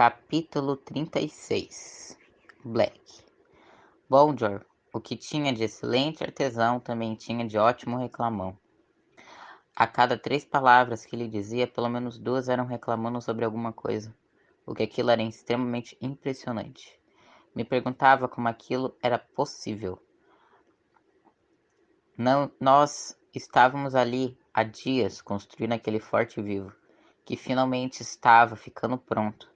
Capítulo 36. Black. Bonjour, o que tinha de excelente artesão, também tinha de ótimo reclamão. A cada 3 palavras que ele dizia, pelo menos 2 eram reclamando sobre alguma coisa, o que aquilo era extremamente impressionante. Me perguntava como aquilo era possível. Nós estávamos ali há dias construindo aquele forte vivo, que finalmente estava ficando pronto.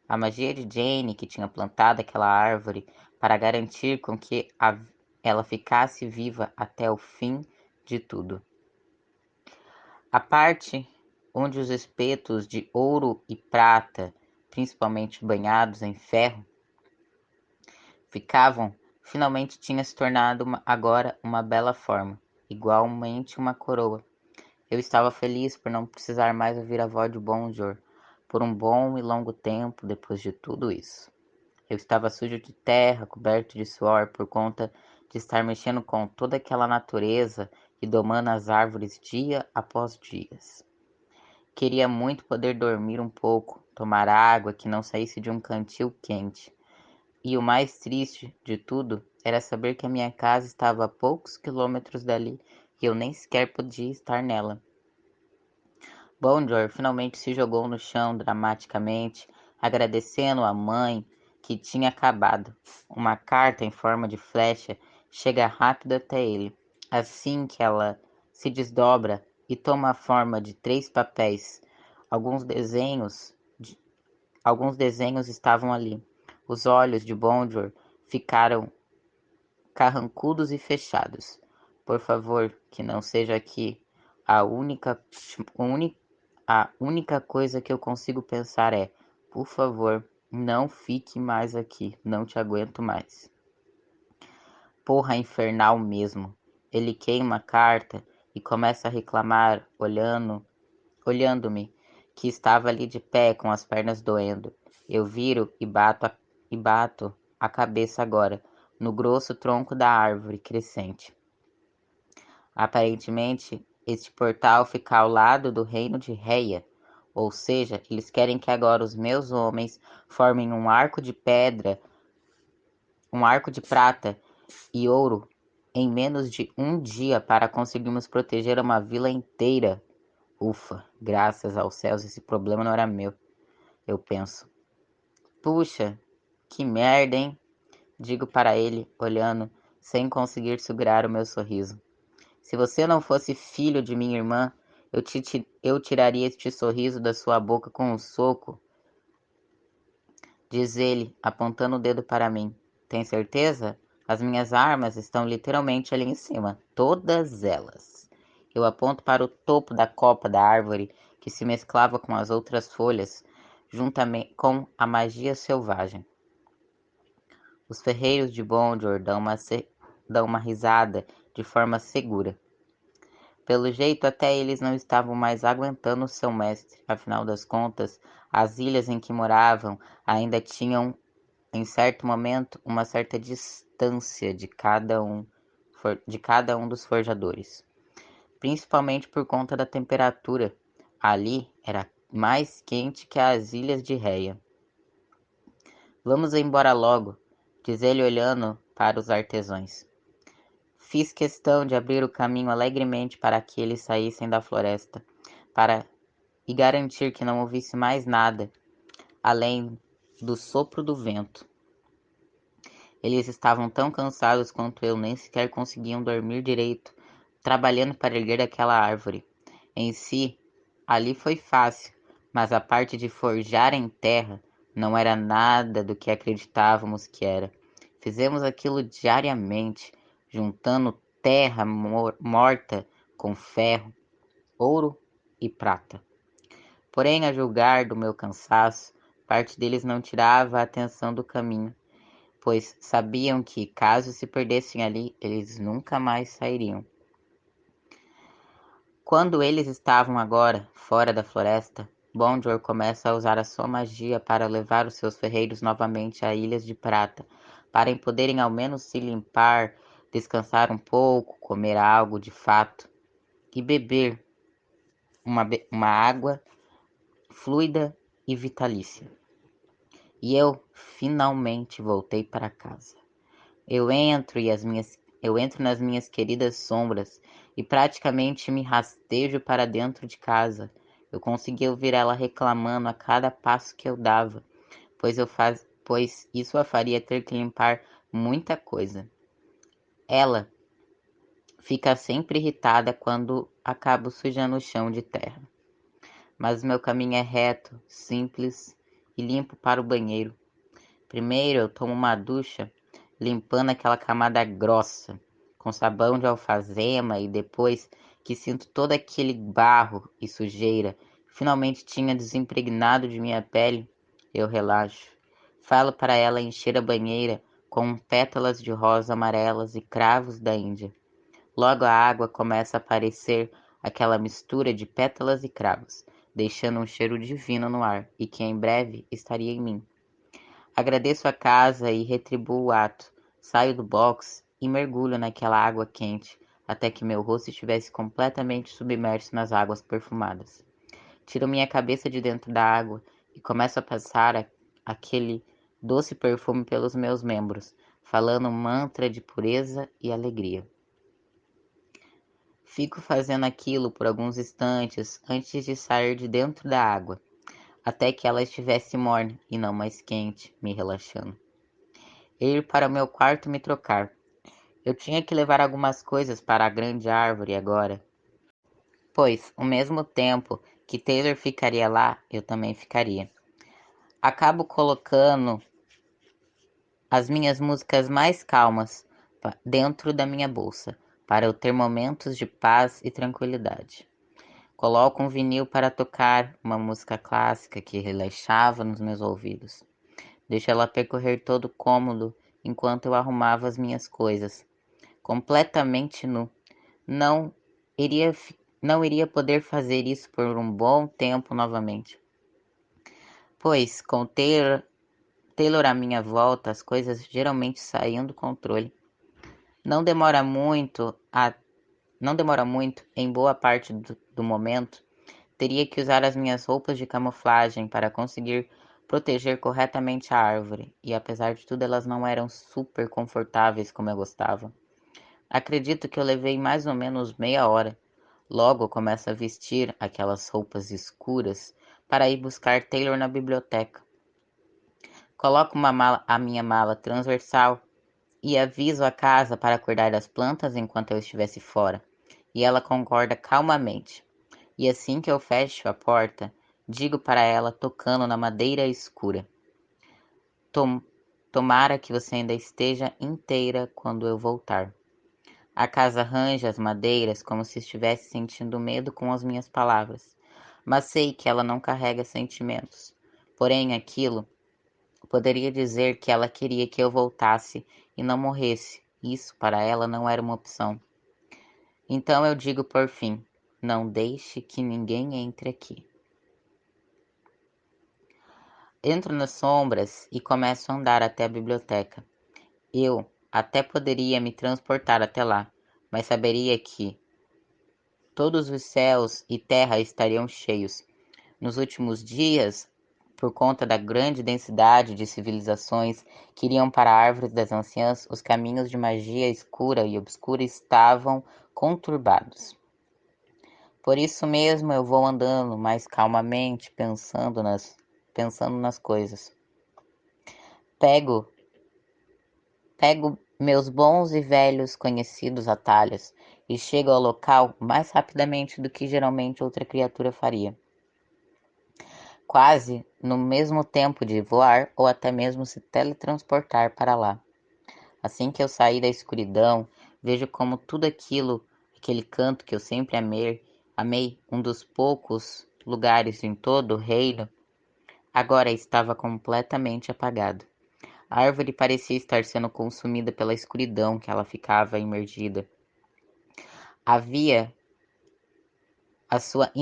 A magia de Jane, que tinha plantado aquela árvore para garantir com que ela ficasse viva até o fim de tudo. A parte onde os espetos de ouro e prata, principalmente banhados em ferro, ficavam, finalmente tinha se tornado agora uma bela forma, igualmente uma coroa. Eu estava feliz por não precisar mais ouvir a voz de Bonjour por um bom e longo tempo depois de tudo isso. Eu estava sujo de terra, coberto de suor, por conta de estar mexendo com toda aquela natureza e domando as árvores dia após dias. Queria muito poder dormir um pouco, tomar água que não saísse de um cantil quente. E o mais triste de tudo era saber que a minha casa estava a poucos quilômetros dali e eu nem sequer podia estar nela. Bonjour finalmente se jogou no chão dramaticamente, agradecendo à mãe que tinha acabado. Uma carta em forma de flecha chega rápido até ele, assim que ela se desdobra e toma a forma de 3 papéis. Alguns desenhos estavam ali. Os olhos de Bonjour ficaram carrancudos e fechados. Por favor, que não seja aqui. A única coisa que eu consigo pensar é, por favor, não fique mais aqui, não te aguento mais. Porra infernal mesmo. Ele queima a carta e começa a reclamar, olhando-me, que estava ali de pé com as pernas doendo. Eu viro e bato a cabeça agora, no grosso tronco da árvore crescente. Aparentemente, este portal fica ao lado do reino de Reia, ou seja, eles querem que agora os meus homens formem um arco de prata e ouro em menos de um dia para conseguirmos proteger uma vila inteira. Ufa, graças aos céus esse problema não era meu, eu penso. Puxa, que merda, hein? Digo para ele, olhando, sem conseguir segurar o meu sorriso. Se você não fosse filho de minha irmã, eu tiraria este sorriso da sua boca com um soco, diz ele, apontando o dedo para mim. Tem certeza? As minhas armas estão literalmente ali em cima, todas elas. Eu aponto para o topo da copa da árvore, que se mesclava com as outras folhas, juntamente com a magia selvagem. Os ferreiros de Bonjour dão uma risada de forma segura. Pelo jeito, até eles não estavam mais aguentando seu mestre. Afinal das contas, as ilhas em que moravam ainda tinham, em certo momento, uma certa distância de cada um dos forjadores. Principalmente por conta da temperatura. Ali era mais quente que as ilhas de Reia. Vamos embora logo, diz ele olhando para os artesãos. Fiz questão de abrir o caminho alegremente para que eles saíssem da floresta, e garantir que não ouvisse mais nada, além do sopro do vento. Eles estavam tão cansados quanto eu, nem sequer conseguiam dormir direito, trabalhando para erguer aquela árvore. Em si, ali foi fácil, mas a parte de forjar em terra não era nada do que acreditávamos que era. Fizemos aquilo diariamente, juntando terra morta com ferro, ouro e prata. Porém, a julgar do meu cansaço, parte deles não tirava a atenção do caminho, pois sabiam que, caso se perdessem ali, eles nunca mais sairiam. Quando eles estavam agora fora da floresta, Bonjour começa a usar a sua magia para levar os seus ferreiros novamente a Ilhas de Prata, para poderem ao menos se limpar, descansar um pouco, comer algo de fato e beber uma água fluida e vitalícia. E eu finalmente voltei para casa. Eu entro nas minhas queridas sombras e praticamente me rastejo para dentro de casa. Eu consegui ouvir ela reclamando a cada passo que eu dava, pois isso a faria ter que limpar muita coisa. Ela fica sempre irritada quando acabo sujando o chão de terra. Mas meu caminho é reto, simples e limpo para o banheiro. Primeiro eu tomo uma ducha, limpando aquela camada grossa, com sabão de alfazema, e depois que sinto todo aquele barro e sujeira finalmente tinha desimpregnado de minha pele, eu relaxo. Falo para ela encher a banheira com pétalas de rosa amarelas e cravos da Índia. Logo a água começa a aparecer aquela mistura de pétalas e cravos, deixando um cheiro divino no ar e que em breve estaria em mim. Agradeço a casa e retribuo o ato. Saio do box e mergulho naquela água quente, até que meu rosto estivesse completamente submerso nas águas perfumadas. Tiro minha cabeça de dentro da água e começo a passar aquele doce perfume pelos meus membros, falando um mantra de pureza e alegria. Fico fazendo aquilo por alguns instantes antes de sair de dentro da água, até que ela estivesse morna e não mais quente, me relaxando. Ir para o meu quarto me trocar. Eu tinha que levar algumas coisas para a grande árvore agora, pois, ao mesmo tempo que Taylor ficaria lá, eu também ficaria. Acabo colocando as minhas músicas mais calmas dentro da minha bolsa, para eu ter momentos de paz e tranquilidade. Coloco um vinil para tocar uma música clássica que relaxava nos meus ouvidos. Deixo ela percorrer todo o cômodo enquanto eu arrumava as minhas coisas. Completamente nu. Não iria, não iria poder fazer isso por um bom tempo novamente. Pois, com Taylor à minha volta, as coisas geralmente saíam do controle. Não demora muito, não demora muito, em boa parte do momento, teria que usar as minhas roupas de camuflagem para conseguir proteger corretamente a árvore, e apesar de tudo elas não eram super confortáveis como eu gostava. Acredito que eu levei mais ou menos meia hora. Logo começo a vestir aquelas roupas escuras para ir buscar Taylor na biblioteca. Coloco a minha mala transversal e aviso a casa para cuidar das plantas enquanto eu estivesse fora. E ela concorda calmamente. E assim que eu fecho a porta, digo para ela tocando na madeira escura: Tom, tomara que você ainda esteja inteira quando eu voltar. A casa arranja as madeiras como se estivesse sentindo medo com as minhas palavras, mas sei que ela não carrega sentimentos. Porém, aquilo poderia dizer que ela queria que eu voltasse e não morresse. Isso para ela não era uma opção. Então eu digo por fim: não deixe que ninguém entre aqui. Entro nas sombras e começo a andar até a biblioteca. Eu até poderia me transportar até lá, mas saberia que todos os céus e terra estariam cheios. Nos últimos dias, por conta da grande densidade de civilizações que iriam para a Árvore das Anciãs, os caminhos de magia escura e obscura estavam conturbados. Por isso mesmo eu vou andando mais calmamente, pensando nas coisas. Pego Pego meus bons e velhos conhecidos atalhos e chego ao local mais rapidamente do que geralmente outra criatura faria, quase no mesmo tempo de voar ou até mesmo se teletransportar para lá. Assim que eu saí da escuridão, vejo como tudo aquele canto que eu sempre amei, um dos poucos lugares em todo o reino, agora estava completamente apagado. A árvore parecia estar sendo consumida pela escuridão que ela ficava imergida. Havia a sua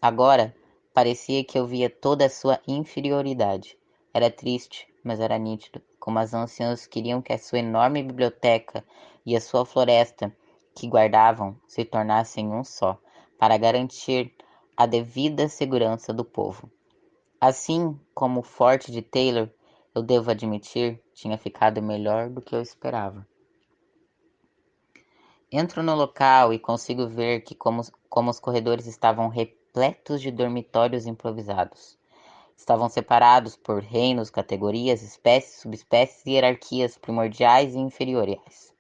agora parecia que eu via toda a sua inferioridade. Era triste, mas era nítido, como as anciãs queriam que a sua enorme biblioteca e a sua floresta que guardavam se tornassem um só, para garantir a devida segurança do povo. Assim como o forte de Taylor, eu devo admitir, tinha ficado melhor do que eu esperava. Entro no local e consigo ver que como os corredores estavam repletos de dormitórios improvisados. Estavam separados por reinos, categorias, espécies, subespécies e hierarquias primordiais e inferiores.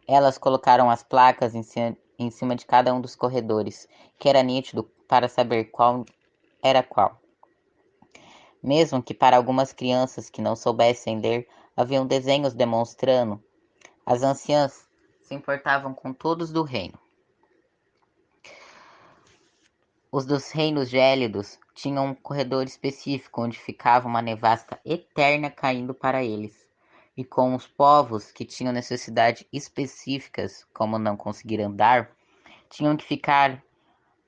Elas colocaram as placas em cima de cada um dos corredores, que era nítido para saber qual era qual. Mesmo que para algumas crianças que não soubessem ler, haviam desenhos demonstrando. As anciãs se importavam com todos do reino. Os dos reinos gélidos tinham um corredor específico onde ficava uma nevasca eterna caindo para eles. E com os povos que tinham necessidades específicas, como não conseguir andar, tinham que ficar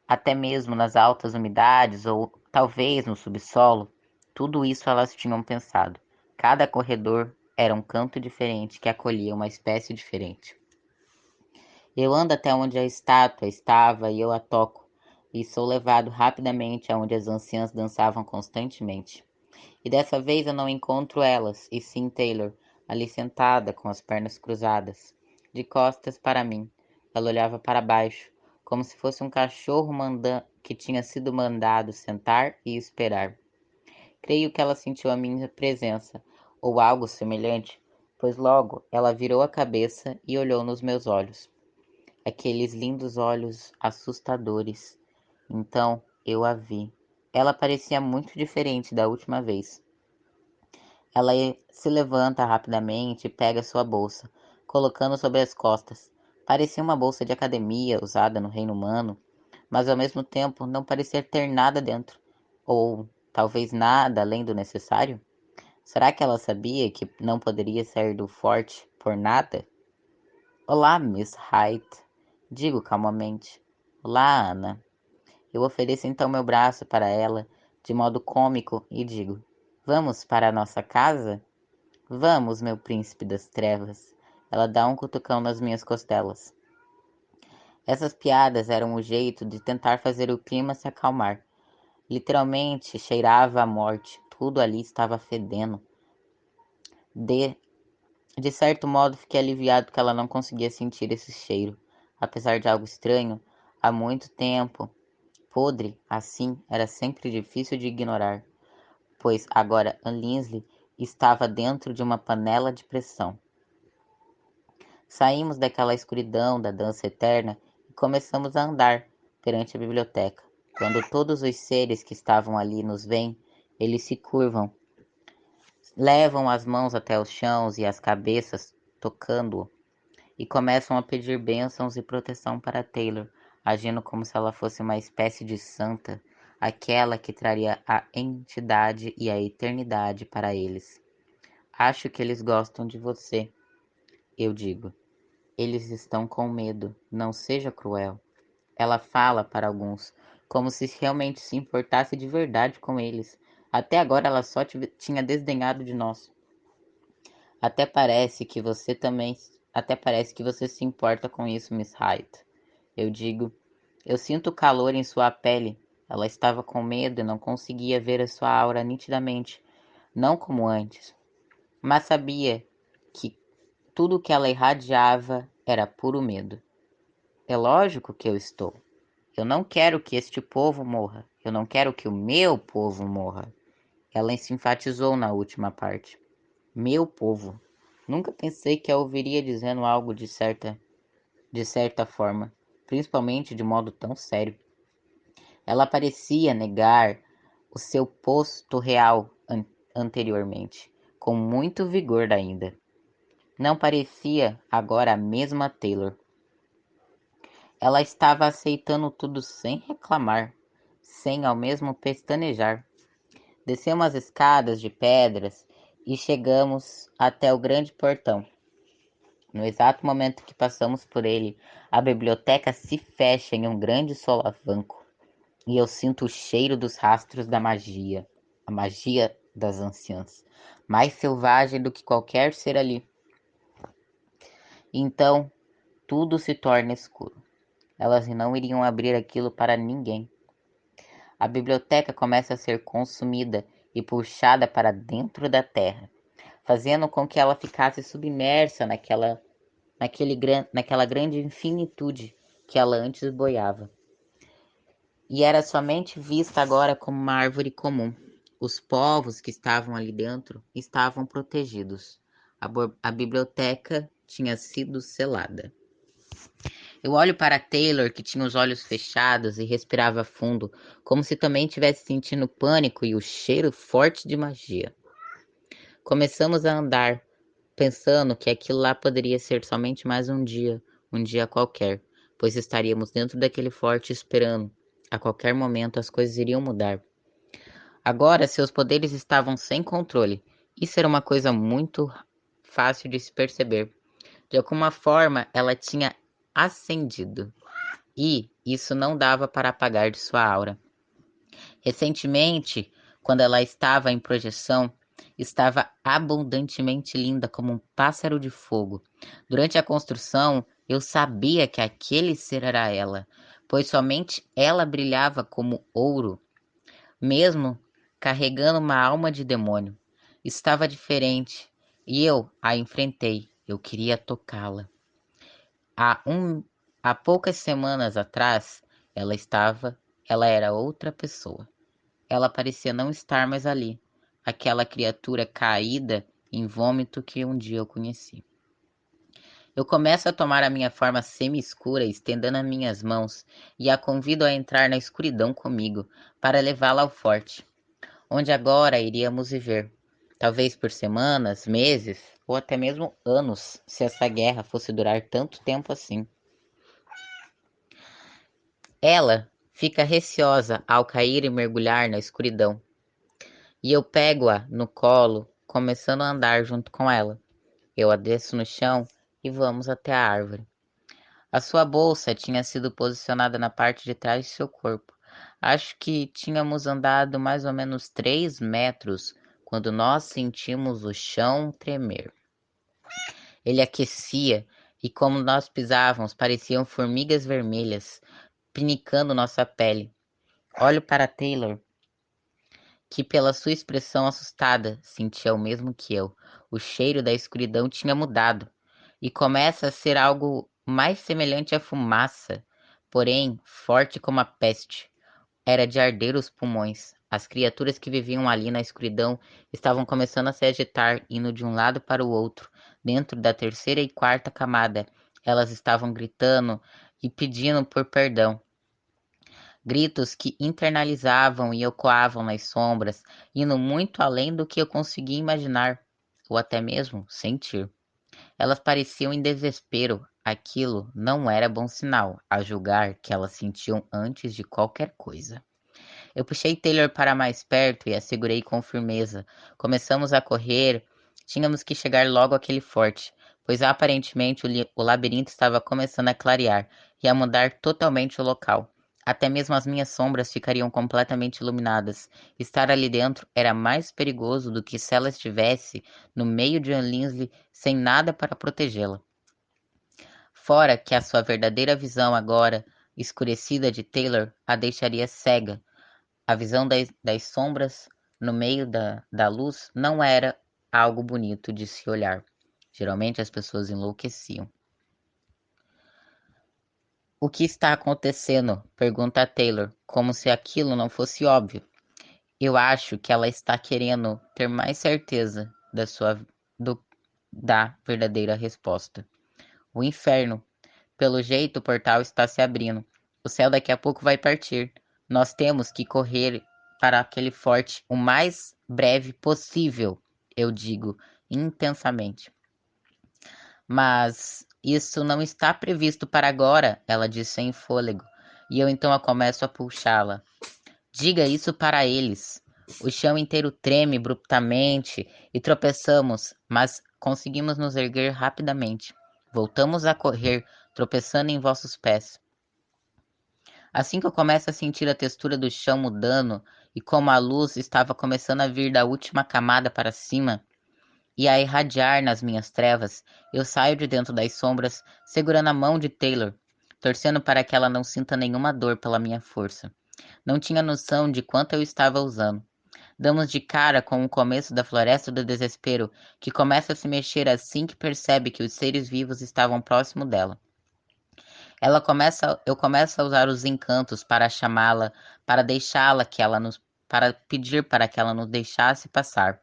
até mesmo nas altas umidades ou talvez no subsolo. Tudo isso elas tinham pensado. Cada corredor era um canto diferente que acolhia uma espécie diferente. Eu ando até onde a estátua estava e eu a toco, e sou levado rapidamente aonde as anciãs dançavam constantemente. E dessa vez eu não encontro elas, e sim Taylor, ali sentada com as pernas cruzadas, de costas para mim. Ela olhava para baixo, como se fosse um cachorro que tinha sido mandado sentar e esperar. Creio que ela sentiu a minha presença, ou algo semelhante, pois logo ela virou a cabeça e olhou nos meus olhos. Aqueles lindos olhos assustadores. Então eu a vi. Ela parecia muito diferente da última vez. Ela se levanta rapidamente e pega sua bolsa, colocando sobre as costas. Parecia uma bolsa de academia usada no reino humano, mas ao mesmo tempo não parecia ter nada dentro. Ou talvez nada além do necessário? Será que ela sabia que não poderia sair do forte por nada? Olá, Miss Hyde. Digo calmamente. Olá, Ana. Eu ofereço então meu braço para ela, de modo cômico, e digo: Vamos para a nossa casa? Vamos, meu príncipe das trevas. Ela dá um cutucão nas minhas costelas. Essas piadas eram um jeito de tentar fazer o clima se acalmar. Literalmente cheirava a morte. Tudo ali estava fedendo. De, de certo modo, fiquei aliviado que ela não conseguia sentir esse cheiro. Apesar de algo estranho, há muito tempo, podre assim era sempre difícil de ignorar, pois agora Anne Linsley estava dentro de uma panela de pressão. Saímos daquela escuridão da dança eterna e começamos a andar perante a biblioteca. Quando todos os seres que estavam ali nos veem, eles se curvam, levam as mãos até os chãos e as cabeças tocando-o e começam a pedir bênçãos e proteção para Taylor, agindo como se ela fosse uma espécie de santa, aquela que traria a entidade e a eternidade para eles. Acho que eles gostam de você, eu digo. Eles estão com medo, não seja cruel. Ela fala para alguns, como se realmente se importasse de verdade com eles. Até agora ela só tinha desdenhado de nós. Até parece que você também, até parece que você se importa com isso, Miss Hyde. Eu digo, eu sinto calor em sua pele. Ela estava com medo e não conseguia ver a sua aura nitidamente, não como antes, mas sabia que tudo que ela irradiava era puro medo. É lógico que eu estou. Eu não quero que este povo morra. Eu não quero que o meu povo morra. Ela se enfatizou na última parte. Meu povo. Nunca pensei que a ouviria dizendo algo de certa forma, principalmente de modo tão sério. Ela parecia negar o seu posto real anteriormente, com muito vigor ainda. Não parecia agora a mesma Taylor. Ela estava aceitando tudo sem reclamar, sem ao mesmo pestanejar. Descemos as escadas de pedras e chegamos até o grande portão. No exato momento que passamos por ele, a biblioteca se fecha em um grande solavanco e eu sinto o cheiro dos rastros da magia, a magia das anciãs, mais selvagem do que qualquer ser ali. Então, tudo se torna escuro. Elas não iriam abrir aquilo para ninguém. A biblioteca começa a ser consumida e puxada para dentro da terra, fazendo com que ela ficasse submersa naquela grande infinitude que ela antes boiava. E era somente vista agora como uma árvore comum. Os povos que estavam ali dentro estavam protegidos. A biblioteca tinha sido selada. Eu olho para Taylor, que tinha os olhos fechados e respirava fundo, como se também estivesse sentindo pânico e o cheiro forte de magia. Começamos a andar, pensando que aquilo lá poderia ser somente mais um dia qualquer, pois estaríamos dentro daquele forte esperando. A qualquer momento as coisas iriam mudar. Agora seus poderes estavam sem controle. Isso era uma coisa muito fácil de se perceber. De alguma forma, ela tinha ascendido. E isso não dava para apagar de sua aura. Recentemente, quando ela estava em projeção, estava abundantemente linda como um pássaro de fogo. Durante a construção, eu sabia que aquele ser era ela, pois somente ela brilhava como ouro, mesmo carregando uma alma de demônio. Estava diferente e eu a enfrentei. Eu queria tocá-la. Há, um, há poucas semanas atrás, ela estava, ela era outra pessoa. Ela parecia não estar mais ali, aquela criatura caída em vômito que um dia eu conheci. Eu começo a tomar a minha forma semi-escura, estendendo as minhas mãos, e a convido a entrar na escuridão comigo, para levá-la ao forte, onde agora iríamos viver. Talvez por semanas, meses, ou até mesmo anos, se essa guerra fosse durar tanto tempo assim. Ela fica receosa ao cair e mergulhar na escuridão, e eu pego-a no colo, começando a andar junto com ela. Eu a desço no chão e vamos até a árvore. A sua bolsa tinha sido posicionada na parte de trás de seu corpo. Acho que tínhamos andado mais ou menos 3 metros quando nós sentimos o chão tremer. Ele aquecia e, como nós pisávamos, pareciam formigas vermelhas pinicando nossa pele. Olho para Taylor, que pela sua expressão assustada sentia o mesmo que eu. O cheiro da escuridão tinha mudado e começa a ser algo mais semelhante à fumaça, porém forte como a peste. Era de arder os pulmões. As criaturas que viviam ali na escuridão estavam começando a se agitar, indo de um lado para o outro. Dentro da terceira e quarta camada, elas estavam gritando e pedindo por perdão. Gritos que internalizavam e ecoavam nas sombras, indo muito além do que eu conseguia imaginar, ou até mesmo sentir. Elas pareciam em desespero. Aquilo não era bom sinal, a julgar que elas sentiam antes de qualquer coisa. Eu puxei Taylor para mais perto e a segurei com firmeza. Começamos a correr. Tínhamos que chegar logo àquele forte, pois aparentemente o labirinto estava começando a clarear e a mudar totalmente o local. Até mesmo as minhas sombras ficariam completamente iluminadas. Estar ali dentro era mais perigoso do que se ela estivesse no meio de Linsley sem nada para protegê-la. Fora que a sua verdadeira visão agora, escurecida de Taylor, a deixaria cega. A visão das sombras no meio da luz não era algo bonito de se olhar. Geralmente as pessoas enlouqueciam. O que está acontecendo? Pergunta a Taylor, como se aquilo não fosse óbvio. Eu acho que ela está querendo ter mais certeza do- da verdadeira resposta. O inferno. Pelo jeito, o portal está se abrindo. O céu daqui a pouco vai partir. Nós temos que correr para aquele forte o mais breve possível, eu digo intensamente. Mas isso não está previsto para agora, ela diz sem fôlego. E eu então começo a puxá-la. Diga isso para eles. O chão inteiro treme abruptamente e tropeçamos, mas conseguimos nos erguer rapidamente. Voltamos a correr, tropeçando em vossos pés. Assim que eu começo a sentir a textura do chão mudando e como a luz estava começando a vir da última camada para cima e a irradiar nas minhas trevas, eu saio de dentro das sombras, segurando a mão de Taylor, torcendo para que ela não sinta nenhuma dor pela minha força. Não tinha noção de quanto eu estava usando. Damos de cara com o começo da floresta do desespero, que começa a se mexer assim que percebe que os seres vivos estavam próximo dela. Eu começo a usar os encantos para chamá-la, para deixá-la que ela nos, para pedir para que ela nos deixasse passar.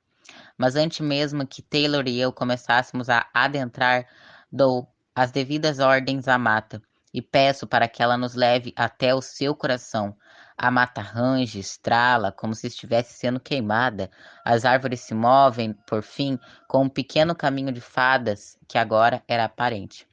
Mas antes mesmo que Taylor e eu começássemos a adentrar, dou as devidas ordens à mata e peço para que ela nos leve até o seu coração. A mata range, estrala, como se estivesse sendo queimada. As árvores se movem, por fim, com um pequeno caminho de fadas que agora era aparente.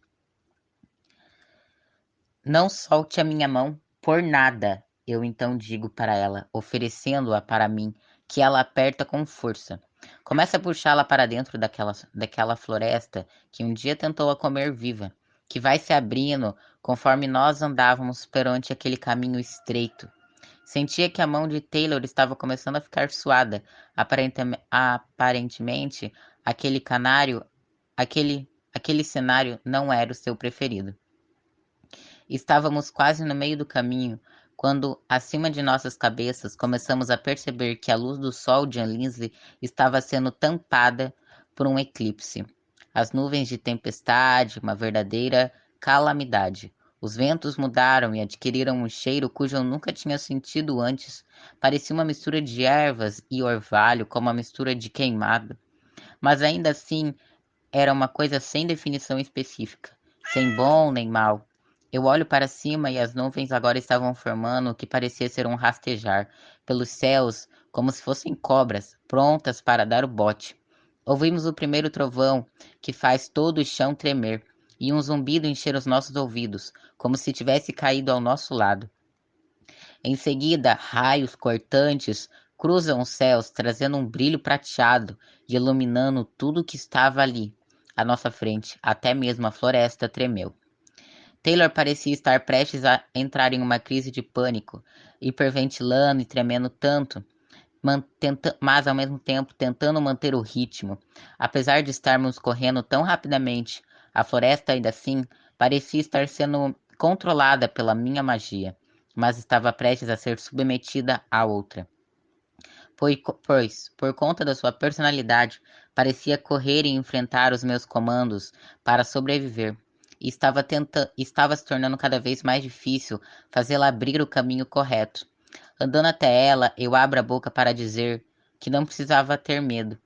Não solte a minha mão por nada, eu então digo para ela, oferecendo-a para mim, que ela aperta com força. Começa a puxá-la para dentro daquela floresta que um dia tentou a comer viva, que vai se abrindo conforme nós andávamos perante aquele caminho estreito. Sentia que a mão de Taylor estava começando a ficar suada. Aparentemente, aquele canário, aquele cenário não era o seu preferido. Estávamos quase no meio do caminho, quando, acima de nossas cabeças, começamos a perceber que a luz do sol de Anlinsley estava sendo tampada por um eclipse. As nuvens de tempestade, uma verdadeira calamidade. Os ventos mudaram e adquiriram um cheiro cujo eu nunca tinha sentido antes. Parecia uma mistura de ervas e orvalho, como uma mistura de queimado. Mas ainda assim, era uma coisa sem definição específica, sem bom nem mal. Eu olho para cima e as nuvens agora estavam formando o que parecia ser um rastejar pelos céus, como se fossem cobras, prontas para dar o bote. Ouvimos o primeiro trovão, que faz todo o chão tremer, e um zumbido encher os nossos ouvidos, como se tivesse caído ao nosso lado. Em seguida, raios cortantes cruzam os céus, trazendo um brilho prateado e iluminando tudo que estava ali, à nossa frente. Até mesmo a floresta tremeu. Taylor parecia estar prestes a entrar em uma crise de pânico, hiperventilando e tremendo tanto, mas ao mesmo tempo tentando manter o ritmo. Apesar de estarmos correndo tão rapidamente, a floresta ainda assim parecia estar sendo controlada pela minha magia, mas estava prestes a ser submetida a outra. Pois, por conta da sua personalidade, parecia correr e enfrentar os meus comandos para sobreviver. E estava se tornando cada vez mais difícil fazê-la abrir o caminho correto. Andando até ela, eu abro a boca para dizer que não precisava ter medo,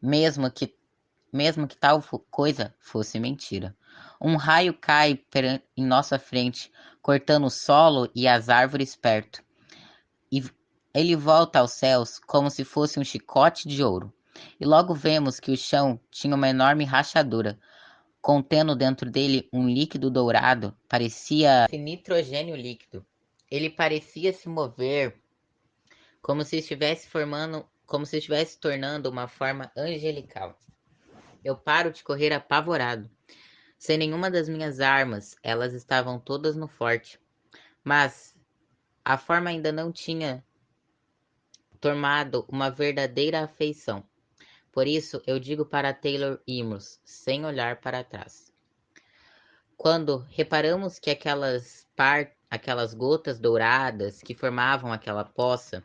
mesmo que, mesmo que tal coisa fosse mentira. Um raio cai em nossa frente, cortando o solo e as árvores perto, e ele volta aos céus como se fosse um chicote de ouro. E logo vemos que o chão tinha uma enorme rachadura, contendo dentro dele um líquido dourado, parecia nitrogênio líquido. Ele parecia se mover como se estivesse tornando uma forma angelical. Eu paro de correr apavorado. Sem nenhuma das minhas armas, elas estavam todas no forte. Mas a forma ainda não tinha tomado uma verdadeira afeição. Por isso, eu digo para Taylor irmos, sem olhar para trás. Quando reparamos que aquelas gotas douradas que formavam aquela poça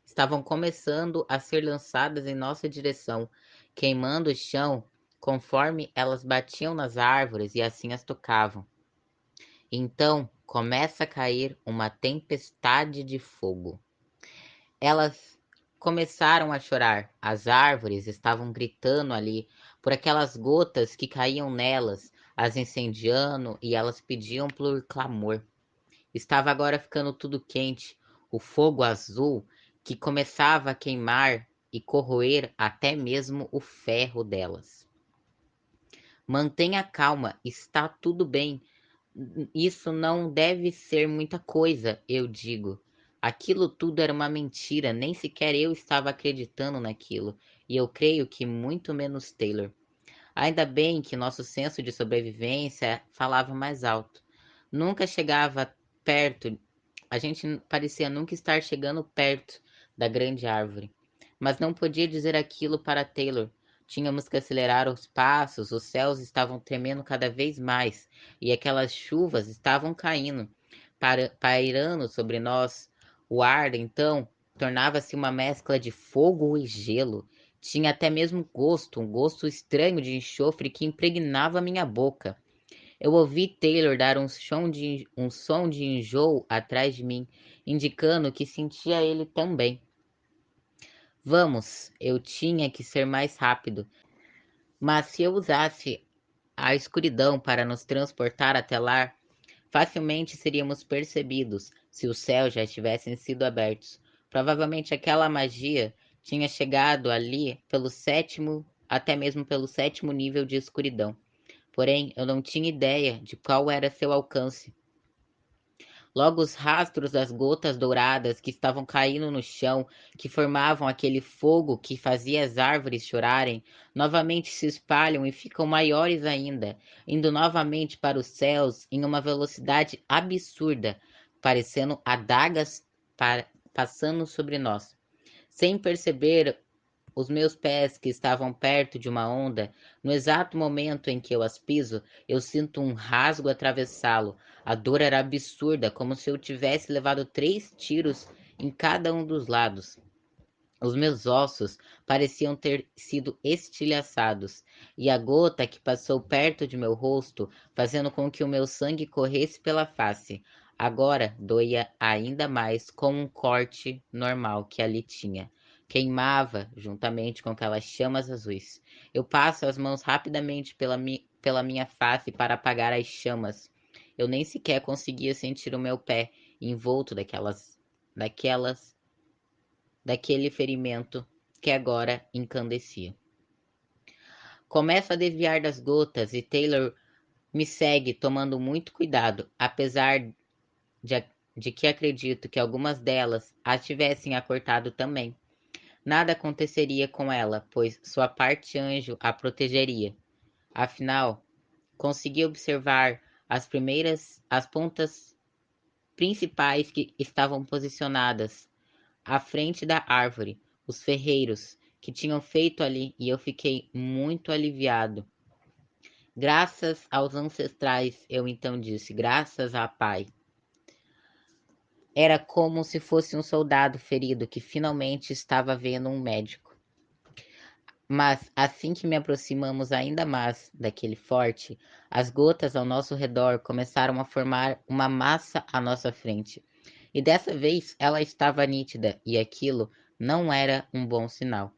estavam começando a ser lançadas em nossa direção, queimando o chão conforme elas batiam nas árvores e assim as tocavam. Então começa a cair uma tempestade de fogo. Elas começaram a chorar. As árvores estavam gritando ali por aquelas gotas que caíam nelas, as incendiando, e elas pediam por clamor. Estava agora ficando tudo quente. O fogo azul que começava a queimar e corroer até mesmo o ferro delas. Mantenha calma, está tudo bem. Isso não deve ser muita coisa, eu digo. Aquilo tudo era uma mentira, nem sequer eu estava acreditando naquilo, e eu creio que muito menos Taylor. Ainda bem que nosso senso de sobrevivência falava mais alto. Nunca chegava perto, a gente parecia nunca estar chegando perto da grande árvore. Mas não podia dizer aquilo para Taylor. Tínhamos que acelerar os passos, os céus estavam tremendo cada vez mais, e aquelas chuvas estavam caindo. pairando sobre nós. O ar, então, tornava-se uma mescla de fogo e gelo. Tinha até mesmo gosto, um gosto estranho de enxofre que impregnava minha boca. Eu ouvi Taylor dar um som de enjoo atrás de mim, indicando que sentia ele também. Vamos, eu tinha que ser mais rápido, mas se eu usasse a escuridão para nos transportar até lá, facilmente seríamos percebidos se os céus já tivessem sido abertos. Provavelmente aquela magia tinha chegado ali pelo sétimo, até mesmo pelo sétimo nível de escuridão. Porém, eu não tinha ideia de qual era seu alcance. Logo os rastros das gotas douradas que estavam caindo no chão, que formavam aquele fogo que fazia as árvores chorarem, novamente se espalham e ficam maiores ainda, indo novamente para os céus em uma velocidade absurda, parecendo adagas passando sobre nós. Sem perceber, os meus pés, que estavam perto de uma onda, no exato momento em que eu as piso, eu sinto um rasgo atravessá-lo. A dor era absurda, como se eu tivesse levado 3 tiros em cada um dos lados. Os meus ossos pareciam ter sido estilhaçados, e a gota que passou perto de meu rosto, fazendo com que o meu sangue corresse pela face, agora doía ainda mais como um corte normal que ali tinha. Queimava juntamente com aquelas chamas azuis. Eu passo as mãos rapidamente pela minha face para apagar as chamas. Eu nem sequer conseguia sentir o meu pé envolto daquelas daquele ferimento que agora encandecia. Começo a desviar das gotas e Taylor me segue tomando muito cuidado, apesar de, de que acredito que algumas delas a tivessem acortado também. Nada aconteceria com ela, pois sua parte anjo a protegeria. Afinal, consegui observar as pontas principais que estavam posicionadas à frente da árvore, os ferreiros que tinham feito ali, e eu fiquei muito aliviado. Graças aos ancestrais, eu então disse, graças a Pai. Era como se fosse um soldado ferido que finalmente estava vendo um médico. Mas assim que me aproximamos ainda mais daquele forte, as gotas ao nosso redor começaram a formar uma massa à nossa frente. E dessa vez ela estava nítida, e aquilo não era um bom sinal.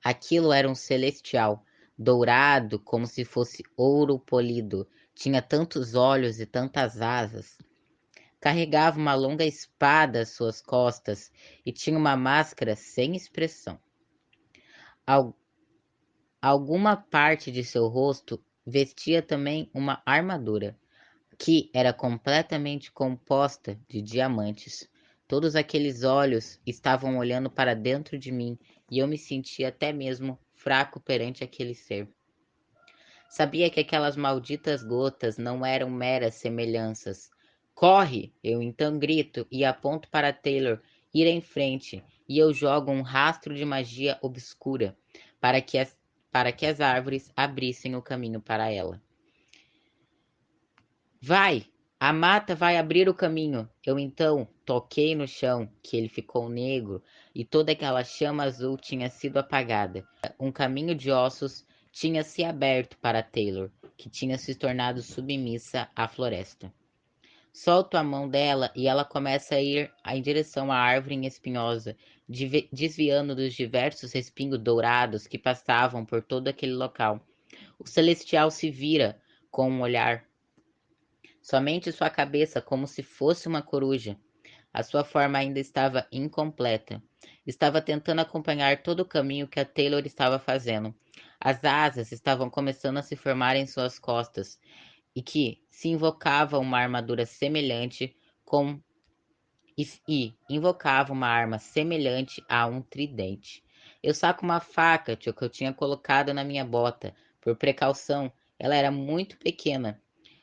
Aquilo era um celestial, dourado como se fosse ouro polido. Tinha tantos olhos e tantas asas. Carregava uma longa espada às suas costas e tinha uma máscara sem expressão. Alguma parte de seu rosto vestia também uma armadura, que era completamente composta de diamantes. Todos aqueles olhos estavam olhando para dentro de mim e eu me sentia até mesmo fraco perante aquele ser. Sabia que aquelas malditas gotas não eram meras semelhanças. Corre! Eu então grito e aponto para Taylor ir em frente, e eu jogo um rastro de magia obscura para que as árvores abrissem o caminho para ela. Vai! A mata vai abrir o caminho. Eu então toquei no chão, que ele ficou negro, e toda aquela chama azul tinha sido apagada. Um caminho de ossos tinha se aberto para Taylor, que tinha se tornado submissa à floresta. Solto a mão dela e ela começa a ir em direção à árvore espinhosa, desviando dos diversos respingos dourados que passavam por todo aquele local. O celestial se vira com um olhar. Somente sua cabeça, como se fosse uma coruja. A sua forma ainda estava incompleta. Estava tentando acompanhar todo o caminho que a Taylor estava fazendo. As asas estavam começando a se formar em suas costas, e que se invocava uma armadura semelhante com e invocava uma arma semelhante a um tridente. Eu saco uma faca que eu tinha colocado na minha bota. Por precaução, ela era muito pequena.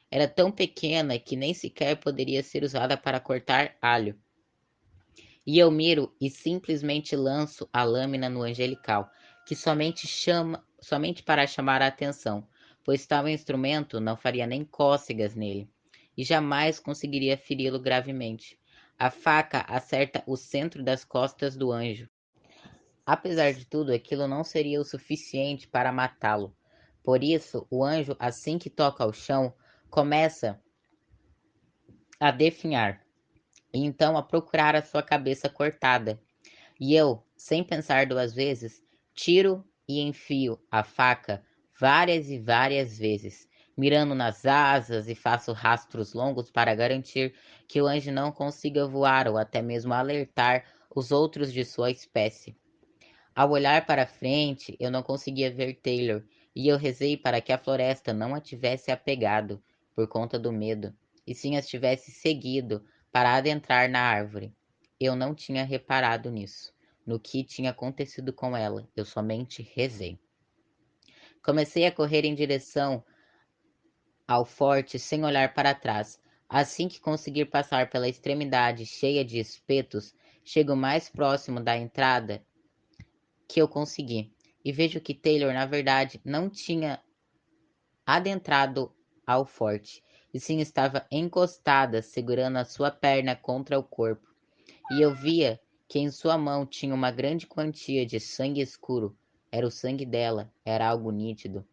Era tão pequena que nem sequer poderia ser usada para cortar alho. E eu miro e simplesmente lanço a lâmina no angelical, que somente para chamar a atenção, pois tal instrumento não faria nem cócegas nele. e jamais conseguiria feri-lo gravemente. A faca acerta o centro das costas do anjo. Apesar de tudo, aquilo não seria o suficiente para matá-lo. Por isso, o anjo, assim que toca ao chão, começa a definhar, e então a procurar a sua cabeça cortada. E eu, sem pensar duas vezes, tiro e enfio a faca várias e várias vezes, mirando nas asas e faço rastros longos para garantir que o anjo não consiga voar ou até mesmo alertar os outros de sua espécie. Ao olhar para frente, eu não conseguia ver Taylor, e eu rezei para que a floresta não a tivesse apegado, por conta do medo, e sim as tivesse seguido para adentrar na árvore. Eu não tinha reparado nisso, no que tinha acontecido com ela, eu somente rezei. Comecei a correr em direção ao forte sem olhar para trás. Assim que conseguir passar pela extremidade cheia de espetos, chego mais próximo da entrada que eu consegui. E vejo que Taylor, na verdade, não tinha adentrado ao forte, e sim estava encostada, segurando a sua perna contra o corpo. E eu via que em sua mão tinha uma grande quantia de sangue escuro. Era o sangue dela, era algo nítido.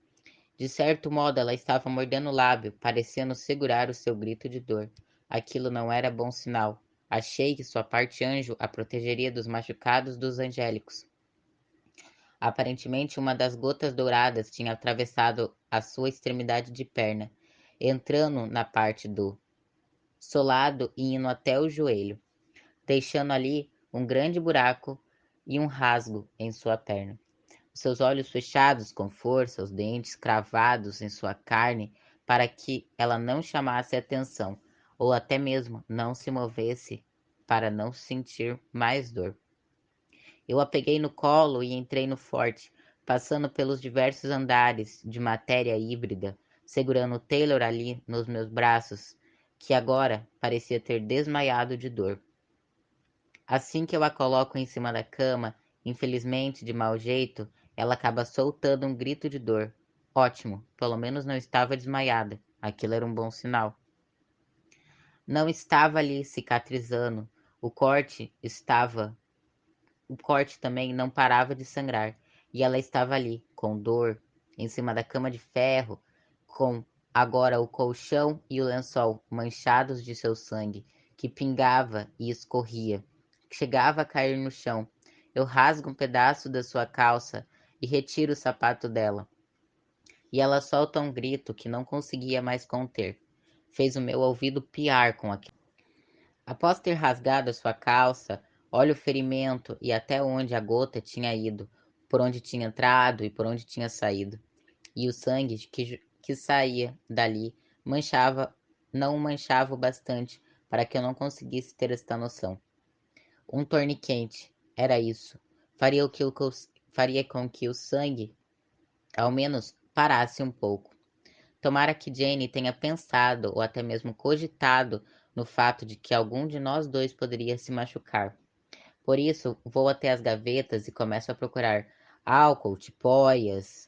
De certo modo, ela estava mordendo o lábio, parecendo segurar o seu grito de dor. Aquilo não era bom sinal. Achei que sua parte anjo a protegeria dos machucados dos angélicos. Aparentemente, uma das gotas douradas tinha atravessado a sua extremidade de perna, entrando na parte do solado e indo até o joelho, deixando ali um grande buraco e um rasgo em sua perna. Seus olhos fechados com força, os dentes cravados em sua carne, para que ela não chamasse atenção, ou até mesmo não se movesse para não sentir mais dor. Eu a peguei no colo e entrei no forte, passando pelos diversos andares de matéria híbrida, segurando Taylor ali nos meus braços, que agora parecia ter desmaiado de dor. Assim que eu a coloco em cima da cama, infelizmente de mau jeito, ela acaba soltando um grito de dor. Ótimo, pelo menos não estava desmaiada. Aquilo era um bom sinal. Não estava ali cicatrizando. O corte estava O corte também não parava de sangrar, e ela estava ali, com dor, em cima da cama de ferro, com agora o colchão e o lençol manchados de seu sangue, que pingava e escorria, chegava a cair no chão. Eu rasgo um pedaço da sua calça e retiro o sapato dela, e ela solta um grito que não conseguia mais conter. Fez o meu ouvido piar com aquilo. Após ter rasgado a sua calça, olho o ferimento e até onde a gota tinha ido, por onde tinha entrado e por onde tinha saído. E o sangue que saía dali não manchava o bastante para que eu não conseguisse ter esta noção. Um torniquete, era isso. Faria com que o sangue, ao menos, parasse um pouco. Tomara que Jane tenha pensado ou até mesmo cogitado no fato de que algum de nós dois poderia se machucar. Por isso, vou até as gavetas e começo a procurar álcool, tipóias,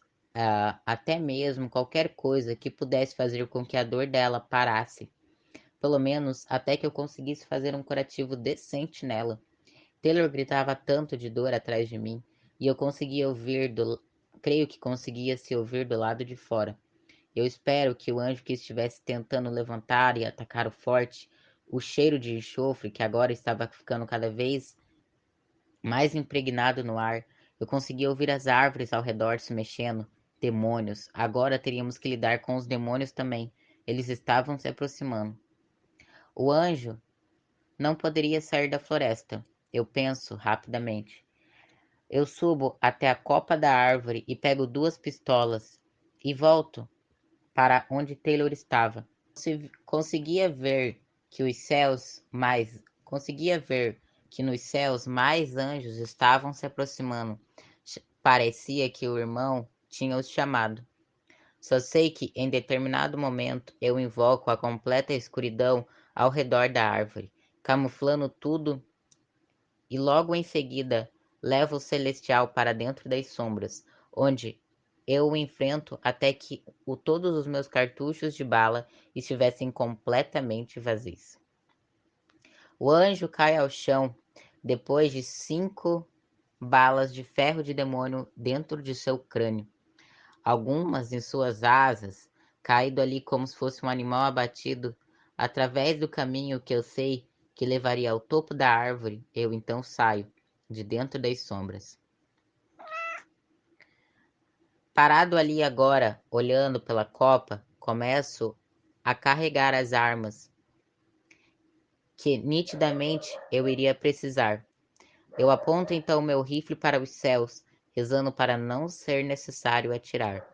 até mesmo qualquer coisa que pudesse fazer com que a dor dela parasse. Pelo menos até que eu conseguisse fazer um curativo decente nela. Taylor gritava tanto de dor atrás de mim, e eu conseguia creio que conseguia se ouvir do lado de fora. Eu espero que o anjo que estivesse tentando levantar e atacar o forte, o cheiro de enxofre que agora estava ficando cada vez mais impregnado no ar, eu conseguia ouvir as árvores ao redor se mexendo. Demônios! Agora teríamos que lidar com os demônios também. Eles estavam se aproximando. O anjo não poderia sair da floresta. Eu penso rapidamente. Eu subo até a copa da árvore e pego duas pistolas e volto para onde Taylor estava. Conseguia ver que nos céus mais anjos estavam se aproximando. Parecia que o irmão tinha os chamado. Só sei que em determinado momento eu invoco a completa escuridão ao redor da árvore, camuflando tudo, e logo em seguida levo o celestial para dentro das sombras, onde eu o enfrento até que todos os meus cartuchos de bala estivessem completamente vazios. O anjo cai ao chão depois de 5 balas de ferro de demônio dentro de seu crânio, algumas em suas asas, caído ali como se fosse um animal abatido, através do caminho que eu sei que levaria ao topo da árvore. Eu então saio de dentro das sombras. Parado ali agora, olhando pela copa, começo a carregar as armas que nitidamente eu iria precisar. Eu aponto então meu rifle para os céus, rezando para não ser necessário atirar,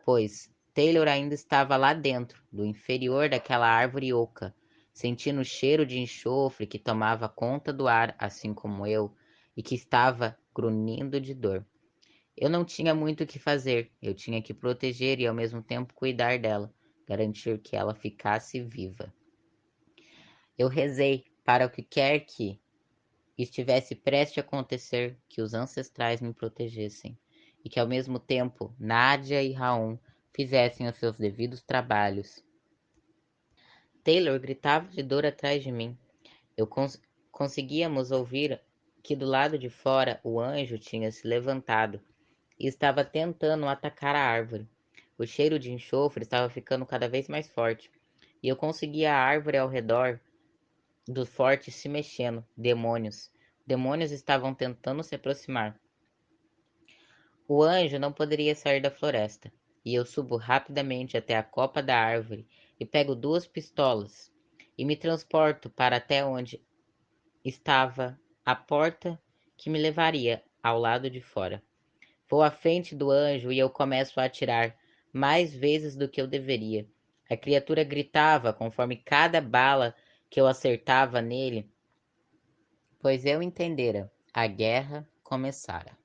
pois Taylor ainda estava lá dentro, do inferior daquela árvore oca, sentindo o cheiro de enxofre que tomava conta do ar, assim como eu, e que estava grunhindo de dor. Eu não tinha muito o que fazer, eu tinha que proteger e ao mesmo tempo cuidar dela, garantir que ela ficasse viva. Eu rezei para o que quer que estivesse prestes a acontecer, que os ancestrais me protegessem, e que ao mesmo tempo Nádia e Raon fizessem os seus devidos trabalhos. Taylor gritava de dor atrás de mim. Eu conseguíamos ouvir que do lado de fora o anjo tinha se levantado e estava tentando atacar a árvore. O cheiro de enxofre estava ficando cada vez mais forte, e eu conseguia a árvore ao redor do forte se mexendo. Demônios. Demônios estavam tentando se aproximar. O anjo não poderia sair da floresta, e eu subo rapidamente até a copa da árvore e pego 2 pistolas e me transporto para até onde estava a porta que me levaria ao lado de fora. Vou à frente do anjo e eu começo a atirar mais vezes do que eu deveria. A criatura gritava conforme cada bala que eu acertava nele, pois eu entendera, a guerra começara.